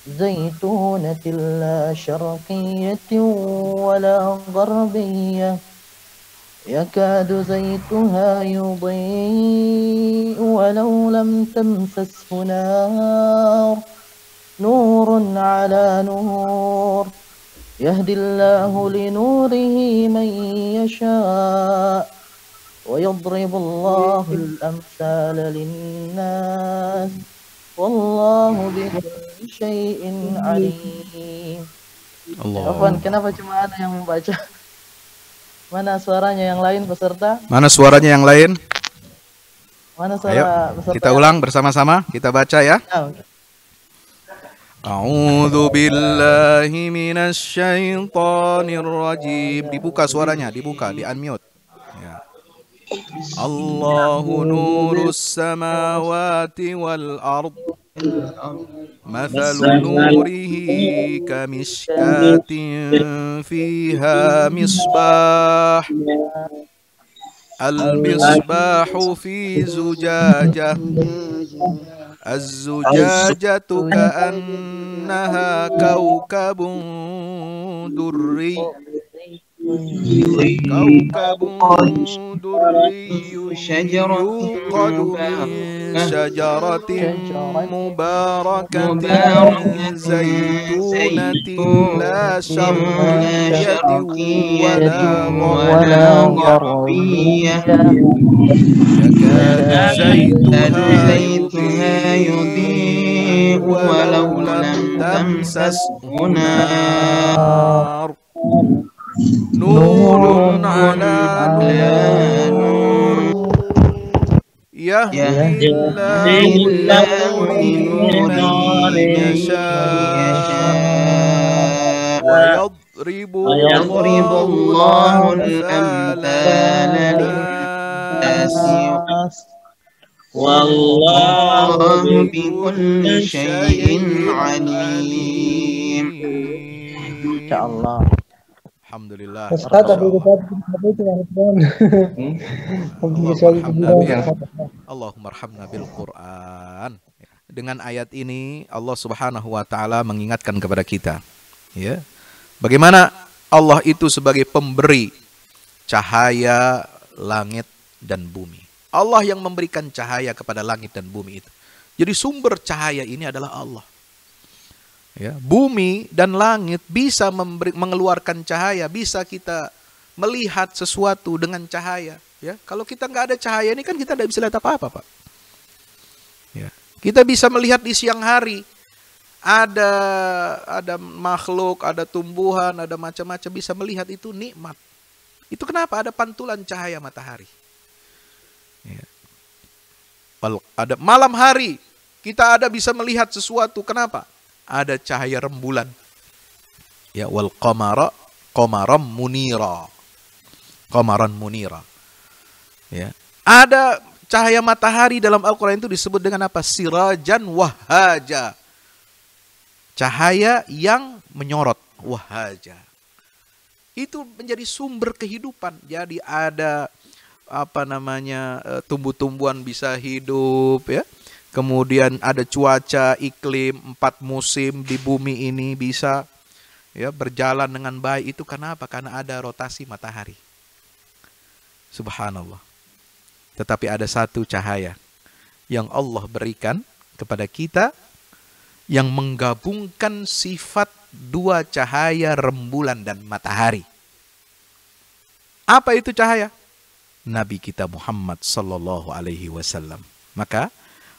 زيتونة لا شرقية ولا غربية يكاد زيتها يضيء ولو لم تمسسه نار نور على نور يهدي الله لنوره من يشاء ويضرب الله الأمثال للناس والله بكل شيء عليم. Afwan, kenapa cuma ada yang membaca? Mana suaranya yang lain peserta? Mana suaranya yang lain? Mana suara Ayo, peserta? kita ulang bersama-sama. Kita baca ya. A'udzu billahi minasy syaithanir rajim. Dibuka suaranya, dibuka, di-unmute. Ya. Allahu nurus samawati wal ard. مثل نوره كمشكاة فيها مصباح المصباح في زجاجة الزجاجة كأنها كوكب دري يوقد من شجرة مباركة زيتونة لا شرقية ولا غربية يكاد زيتها يضيء ولو لم تمسسه نار نور على نور يهدي الله لنوره من يشاء ويضرب الله الأمثال للناس والله بكل شيء عليم. Insyaallah. Alhamdulillah. Allahumma arhamna bil Quran. Dengan ayat ini Allah Subhanahu wa taala mengingatkan kepada kita, ya. Bagaimana Allah itu sebagai pemberi cahaya langit dan bumi. Allah yang memberikan cahaya kepada langit dan bumi itu. Jadi sumber cahaya ini adalah Allah. Ya, bumi dan langit bisa mengeluarkan cahaya, bisa kita melihat sesuatu dengan cahaya. Ya, kalau kita nggak ada cahaya ini kan kita tidak bisa lihat apa-apa, Pak. Ya, kita bisa melihat di siang hari ada makhluk, ada tumbuhan, ada macam-macam, bisa melihat, itu nikmat. Itu kenapa ada pantulan cahaya matahari. Ya. Ada malam hari kita bisa melihat sesuatu, kenapa? Ada cahaya rembulan. Ya, wal qamaram munira. Qamaran munira. Ya. Ada cahaya matahari dalam Al-Qur'an itu disebut dengan apa? Sirajan wahaja. Cahaya yang menyorot, wahaja. Itu menjadi sumber kehidupan. Jadi ada tumbuh-tumbuhan bisa hidup, ya. Kemudian ada cuaca, iklim, 4 musim di bumi ini bisa, ya, berjalan dengan baik. Itu kenapa? Karena ada rotasi matahari. Subhanallah. Tetapi ada satu cahaya yang Allah berikan kepada kita yang menggabungkan sifat 2 cahaya rembulan dan matahari. Apa itu cahaya? Nabi kita Muhammad sallallahu alaihi wasallam. Maka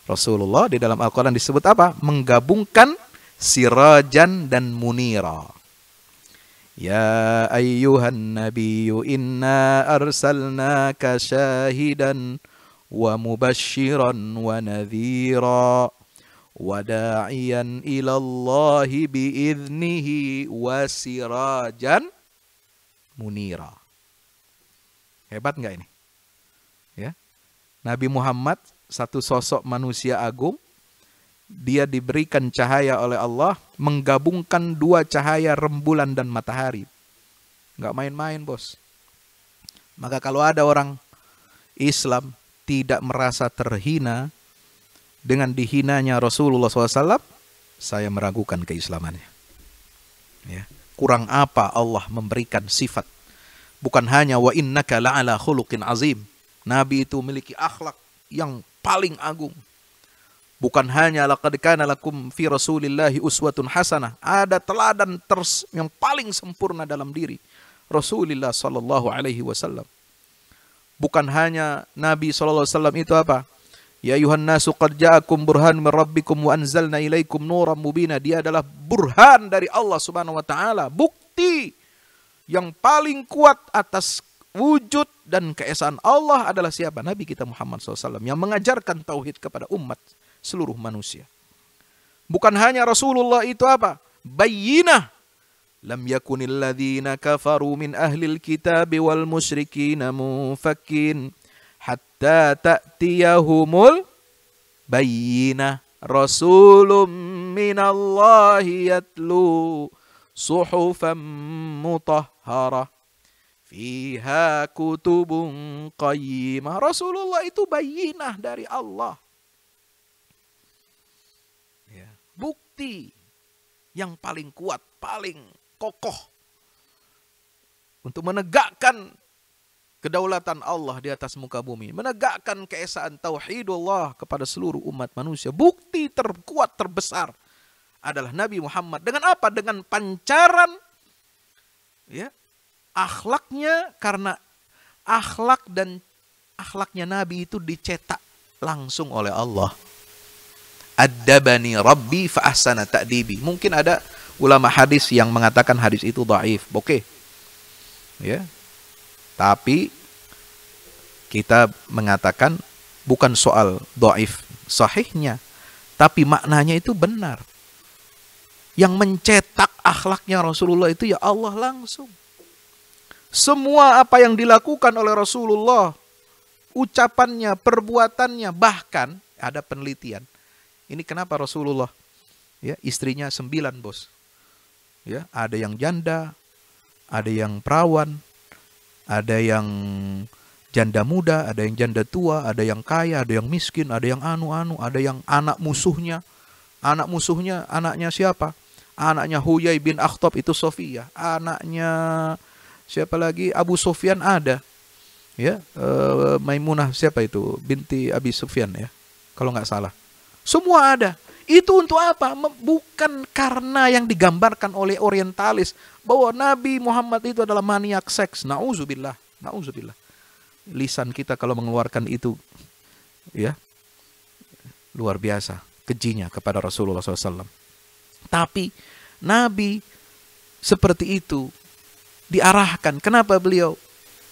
Rasulullah di dalam Al-Quran disebut apa? Menggabungkan sirajan dan munira. Ya ayyuhan nabiyyu inna arsalnaka syahidan wa mubashiran wa nadhira wa da'iyan ilallahi biiznihi wa sirajan munira. Hebat nggak ini? Ya. Nabi Muhammad, satu sosok manusia agung, dia diberikan cahaya oleh Allah, menggabungkan 2 cahaya rembulan dan matahari. Nggak main-main, bos. Maka kalau ada orang Islam tidak merasa terhina dengan dihinanya Rasulullah SAW, saya meragukan keislamannya. Ya. Kurang apa Allah memberikan sifat? Bukan hanya wa innaka la'ala khuluqin azim. Nabi itu memiliki akhlak yang paling agung. Bukan hanya laqad kana lakum fi Rasulillahi uswatun hasanah. Ada teladan yang paling sempurna dalam diri Rasulullah sallallahu alaihi wasallam. Bukan hanya Nabi sallallahu alaihi wasallam itu apa? Ya ayuhan nasu qad ja'akum burhan min rabbikum wa anzalna ilaikum nuran mubina. Dia adalah burhan dari Allah Subhanahu wa taala, bukti yang paling kuat atas wujud dan keesaan Allah adalah siapa? Nabi kita Muhammad SAW yang mengajarkan tauhid kepada umat seluruh manusia. Bukan hanya Rasulullah itu apa? Bayyinah. Lam yakunil ladzina kafaru min ahlil kitab wal musyrikina munfakin hatta ta'tiyahumul bayyinah. Rasulun minallahi yatlu suhufan mutahharah fiha kutubun qayyimah. Rasulullah itu bayyinah dari Allah. Ya. Bukti yang paling kuat, paling kokoh untuk menegakkan kedaulatan Allah di atas muka bumi, menegakkan keesaan tauhidullah kepada seluruh umat manusia. Bukti terkuat, terbesar adalah Nabi Muhammad. Dengan apa? Dengan pancaran ya, akhlaknya, karena akhlak dan akhlaknya Nabi itu dicetak langsung oleh Allah. Addabani Rabbi fa ahsana ta'dibi. Mungkin ada ulama hadis yang mengatakan hadis itu dhaif. Oke. Ya. Tapi kita mengatakan bukan soal dhaif sahihnya, tapi maknanya itu benar. Yang mencetak akhlaknya Rasulullah itu ya Allah langsung. Semua apa yang dilakukan oleh Rasulullah, ucapannya, perbuatannya, bahkan ada penelitian. Ini kenapa Rasulullah ya istrinya 9, bos. Ya, ada yang janda, ada yang perawan, ada yang janda muda, ada yang janda tua, ada yang kaya, ada yang miskin, ada yang anu-anu, ada yang anak musuhnya. Anak musuhnya, anaknya siapa? Anaknya Huyai bin Akhtab itu Sofia. Anaknya siapa lagi? Abu Sufyan ada. Ya, Maimunah siapa itu? Binti Abi Sufyan ya. Kalau nggak salah. Semua ada. Itu untuk apa? Bukan karena yang digambarkan oleh orientalis bahwa Nabi Muhammad itu adalah maniak seks. Nauzubillah, nauzubillah. Lisan kita kalau mengeluarkan itu ya luar biasa kejinya kepada Rasulullah SAW. Tapi Nabi seperti itu diarahkan. Kenapa beliau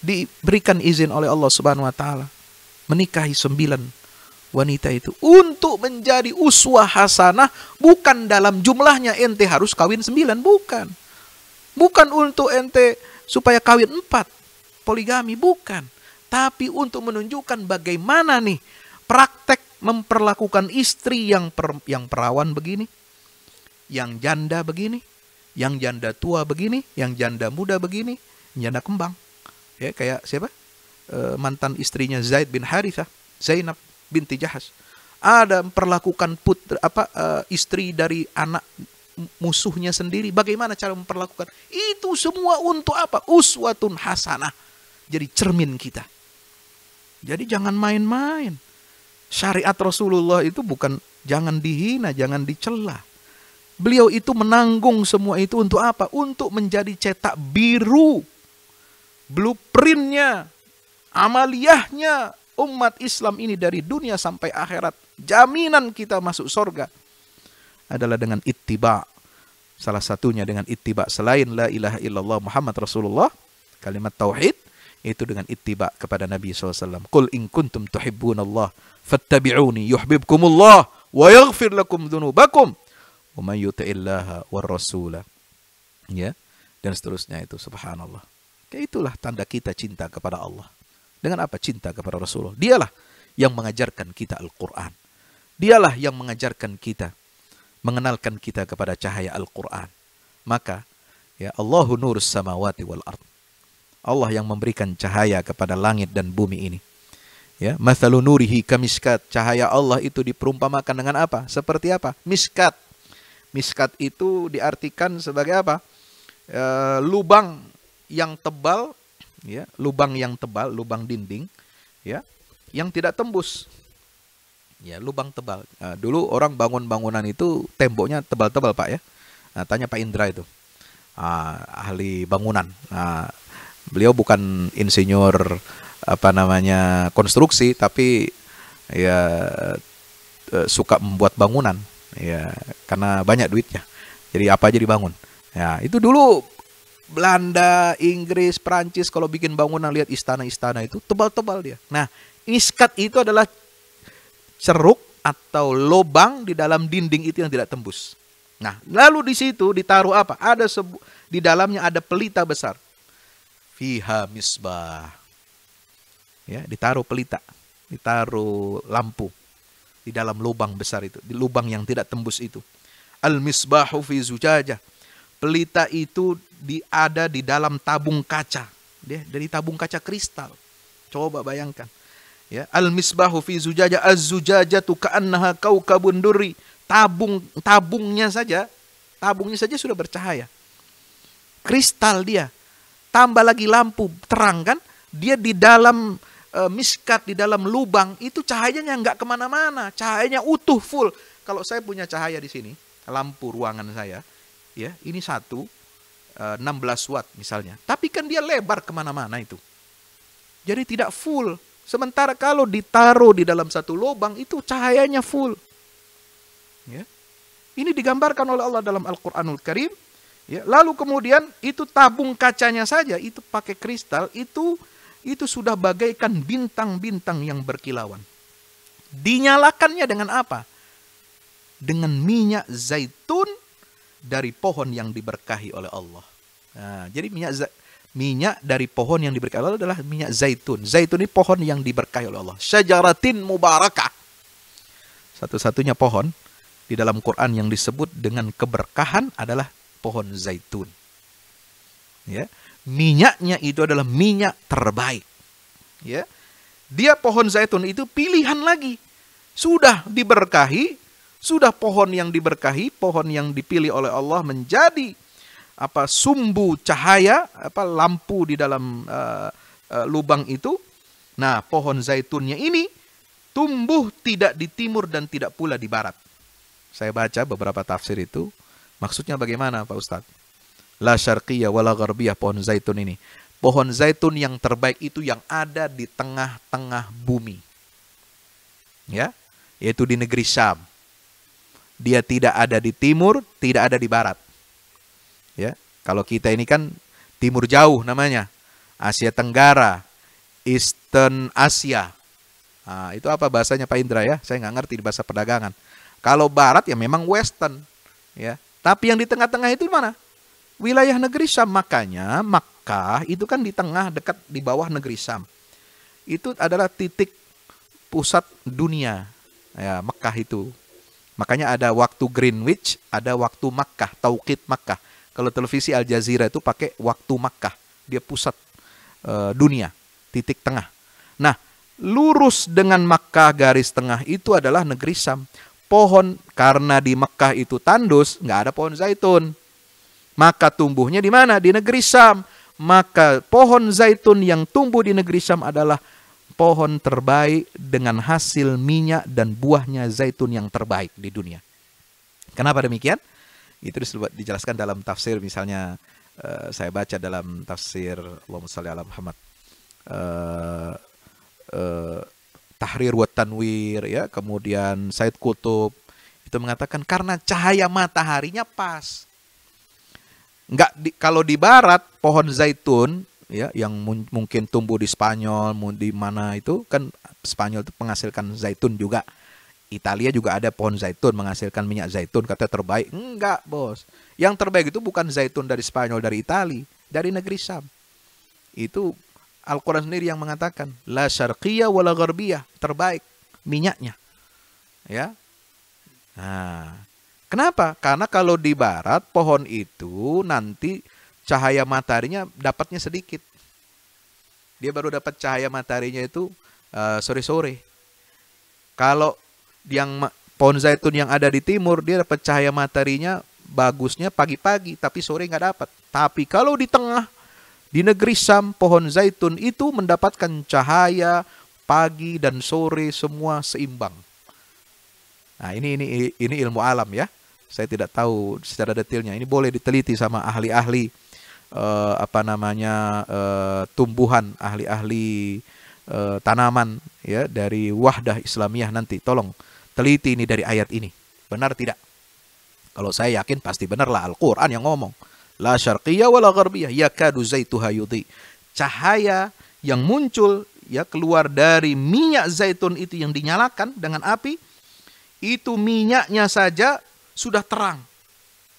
diberikan izin oleh Allah Subhanahu wa taala menikahi 9 wanita itu untuk menjadi uswah hasanah, bukan dalam jumlahnya ente harus kawin 9, bukan. Bukan untuk ente supaya kawin 4, poligami, bukan. Tapi untuk menunjukkan bagaimana nih praktek memperlakukan istri yang perawan begini, yang janda begini, yang janda tua begini, yang janda muda begini, janda kembang. Ya, kayak siapa? Mantan istrinya Zaid bin Harithah, Zainab binti Jahas. Ada memperlakukan istri dari anak musuhnya sendiri. Bagaimana cara memperlakukan? Itu semua untuk apa? Uswatun hasanah. Jadi cermin kita. Jadi jangan main-main. Syariat Rasulullah itu bukan jangan dihina, jangan dicela. Beliau itu menanggung semua itu untuk apa? Untuk menjadi cetak biru. Blueprintnya, amaliyahnya umat Islam ini dari dunia sampai akhirat. Jaminan kita masuk surga adalah dengan ittiba. Salah satunya dengan ittiba. Selain la ilaha illallah Muhammad Rasulullah, kalimat tauhid, itu dengan ittiba kepada Nabi SAW. Qul in kuntum tuhibbunallah fattabi'uni yuhibbukumullah wa yaghfir lakum dzunubakum wa may yuti'illaha war rasula. Ya, dan seterusnya itu, subhanallah. Itulah tanda kita cinta kepada Allah. Dengan apa cinta kepada Rasulullah? Dialah yang mengajarkan kita Al-Quran. Dialah yang mengajarkan kita, mengenalkan kita kepada cahaya Al-Quran. Maka ya Allahu nurus samawati wal ard. Allah yang memberikan cahaya kepada langit dan bumi ini. Ya, mathalu nurihi kamiskat. Cahaya Allah itu diperumpamakan dengan apa? Seperti apa? Miskat. Miskat itu diartikan sebagai apa? Lubang yang tebal, ya, lubang yang tebal, lubang dinding, ya, yang tidak tembus. Ya, lubang tebal. Dulu orang bangun bangunan itu temboknya tebal-tebal, Pak, ya. Nah, tanya Pak Indra itu, ahli bangunan. Beliau bukan insinyur apa namanya konstruksi, tapi ya suka membuat bangunan, ya, karena banyak duitnya. Jadi apa aja dibangun. Ya, itu dulu Belanda, Inggris, Prancis kalau bikin bangunan, lihat istana-istana itu tebal-tebal dia. Nah, miskat itu adalah ceruk atau lubang di dalam dinding itu yang tidak tembus. Nah, lalu di situ ditaruh apa? Di dalamnya ada pelita besar. Fiha misbah. Ya, ditaruh pelita, ditaruh lampu di dalam lubang besar itu, di lubang yang tidak tembus itu. Al-misbahu fi zujajah. Pelita itu ada di dalam tabung kaca. Dari tabung kaca kristal. Coba bayangkan. Ya, al-misbahu fi zujajah, az-zujajatu ka'annaha kaukabun durri. Tabungnya saja sudah bercahaya. Kristal dia. Tambah lagi lampu terang kan? Dia di dalam miskat, di dalam lubang itu cahayanya nggak kemana-mana. Cahayanya utuh full. Kalau saya punya cahaya di sini, lampu ruangan saya, ya, ini 16 watt misalnya. Tapi kan dia lebar kemana-mana itu. Jadi tidak full. Sementara kalau ditaruh di dalam satu lubang itu cahayanya full. Ya. Ini digambarkan oleh Allah dalam Al-Quranul Karim. Ya. Lalu kemudian itu tabung kacanya saja itu pakai kristal, itu sudah bagaikan bintang-bintang yang berkilauan. Dinyalakannya dengan apa? Dengan minyak zaitun dari pohon yang diberkahi oleh Allah. Nah, jadi minyak dari pohon yang diberkahi Allah adalah minyak zaitun. Zaitun ini pohon yang diberkahi oleh Allah. Syajaratin mubarakah. Satu-satunya pohon di dalam Quran yang disebut dengan keberkahan adalah pohon zaitun. Ya, minyaknya itu adalah minyak terbaik. Ya, dia pohon zaitun itu pilihan lagi. Sudah diberkahi, sudah pohon yang diberkahi, pohon yang dipilih oleh Allah menjadi sumbu cahaya, lampu di dalam lubang itu. Nah, pohon zaitunnya ini tumbuh tidak di timur dan tidak pula di barat. Saya baca beberapa tafsir itu. Maksudnya bagaimana, Pak Ustadz? La syarqiyah wala gharbiyah, pohon zaitun ini. Pohon zaitun yang terbaik itu yang ada di tengah-tengah bumi. Ya, yaitu di negeri Syam. Dia tidak ada di timur, tidak ada di barat. Ya, kalau kita ini kan timur jauh namanya, Asia Tenggara, Eastern Asia. Itu apa bahasanya Pak Indra ya? Saya nggak ngerti di bahasa perdagangan. Kalau barat ya memang Western, ya. Tapi yang di tengah-tengah itu mana? Wilayah negeri Syam. Makanya Makkah itu kan di tengah, dekat di bawah negeri Syam. Itu adalah titik pusat dunia. Ya, Makkah itu. Makanya ada waktu Greenwich, ada waktu Makkah, tauqit Makkah. Kalau televisi Al Jazeera itu pakai waktu Makkah. Dia pusat dunia, titik tengah. Nah, lurus dengan Makkah garis tengah itu adalah negeri Syam. Pohon, karena di Makkah itu tandus, nggak ada pohon zaitun. Maka tumbuhnya di mana? Di negeri Syam. Maka pohon zaitun yang tumbuh di negeri Syam adalah pohon terbaik dengan hasil minyak dan buahnya zaitun yang terbaik di dunia. Kenapa demikian? Itu dijelaskan dalam tafsir, misalnya saya baca dalam tafsir Allahumma shalli ala Muhammad, Tahrir wa Tanwir, ya, kemudian Said Qutb itu mengatakan karena cahaya mataharinya pas. Kalau di barat pohon zaitun, ya, yang mungkin tumbuh di Spanyol, di mana itu kan Spanyol itu menghasilkan zaitun juga. Italia juga ada pohon zaitun menghasilkan minyak zaitun, katanya terbaik. Enggak, bos. Yang terbaik itu bukan zaitun dari Spanyol, dari Italia, dari negeri Syam. Itu Al-Quran sendiri yang mengatakan, la syarqiyah wala gharbiyah, terbaik minyaknya. Ya. Nah, kenapa? Karena kalau di barat pohon itu nanti cahaya mataharinya dapatnya sedikit. Dia baru dapat cahaya mataharinya itu sore-sore. Kalau pohon zaitun yang ada di timur, dia dapat cahaya mataharinya bagusnya pagi-pagi, tapi sore nggak dapat. Tapi kalau di tengah, di negeri Syam, pohon zaitun itu mendapatkan cahaya pagi dan sore semua seimbang. Nah, ini ilmu alam ya. Saya tidak tahu secara detailnya. Ini boleh diteliti sama ahli-ahli tumbuhan, ahli-ahli tanaman ya dari Wahdah Islamiyah nanti. Tolong teliti ini dari ayat ini. Benar tidak? Kalau saya yakin pasti benar lah, Al-Qur'an yang ngomong. La syarqiyah wala gharbiyah yakadu zaituha yudhi. Cahaya yang muncul ya keluar dari minyak zaitun itu yang dinyalakan dengan api, itu minyaknya saja sudah terang.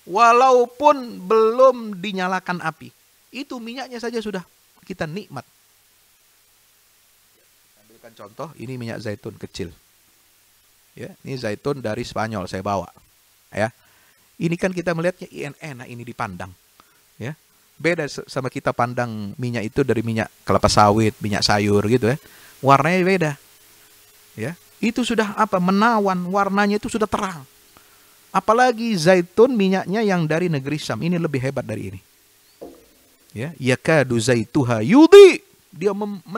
Walaupun belum dinyalakan api. Itu minyaknya saja sudah kita nikmat. Ambilkan contoh, ini minyak zaitun kecil. Ya, ini zaitun dari Spanyol saya bawa. Ya. Ini kan kita melihatnya enak ini dipandang. Ya. Beda sama kita pandang minyak itu dari minyak kelapa sawit, minyak sayur gitu ya. Warnanya beda. Ya. Itu sudah menawan, warnanya itu sudah terang. Apalagi zaitun minyaknya yang dari negeri Syam, ini lebih hebat dari ini. Ya, yakadu zaituha yudhi. Dia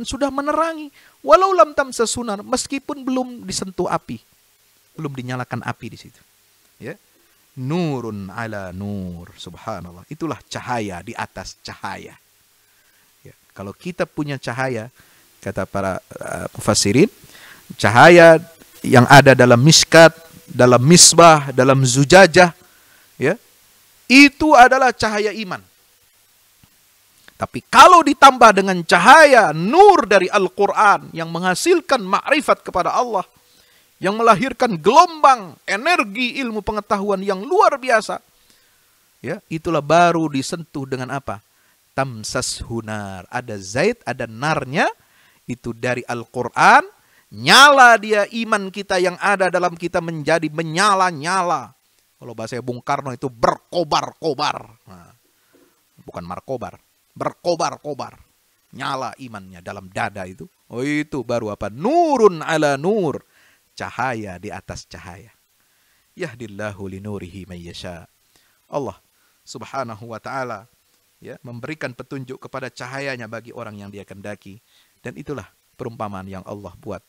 sudah menerangi walau lam tamsa sunar, meskipun belum disentuh api. Belum dinyalakan api di situ. Ya. Nurun ala nur, subhanallah. Itulah cahaya di atas cahaya. Ya, kalau kita punya cahaya, kata para mufassirin, cahaya yang ada dalam miskat, dalam misbah, dalam zujajah, ya, itu adalah cahaya iman. Tapi kalau ditambah dengan cahaya nur dari Al-Quran yang menghasilkan ma'rifat kepada Allah, yang melahirkan gelombang energi ilmu pengetahuan yang luar biasa, ya, itulah baru disentuh dengan apa? Tamsas hunar. Ada zait, ada narnya, itu dari Al-Quran. Nyala dia iman kita yang ada dalam kita menjadi menyala-nyala. Kalau bahasa Bung Karno itu berkobar-kobar. Nah, bukan markobar. Berkobar-kobar. Nyala imannya dalam dada itu. Oh, itu baru apa? Nurun ala nur. Cahaya di atas cahaya. Yahdillahu linurihi man yasha. Allah subhanahu wa ta'ala ya, memberikan petunjuk kepada cahayanya bagi orang yang dia kehendaki. Dan itulah perumpamaan yang Allah buat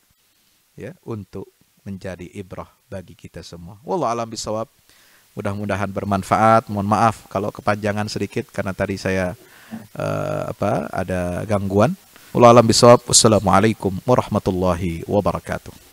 ya untuk menjadi ibrah bagi kita semua. Wallahu a'lam bishawab. Mudah-mudahan bermanfaat. Mohon maaf kalau kepanjangan sedikit karena tadi saya ada gangguan. Wallahu a'lam bishawab. Wassalamualaikum warahmatullahi wabarakatuh.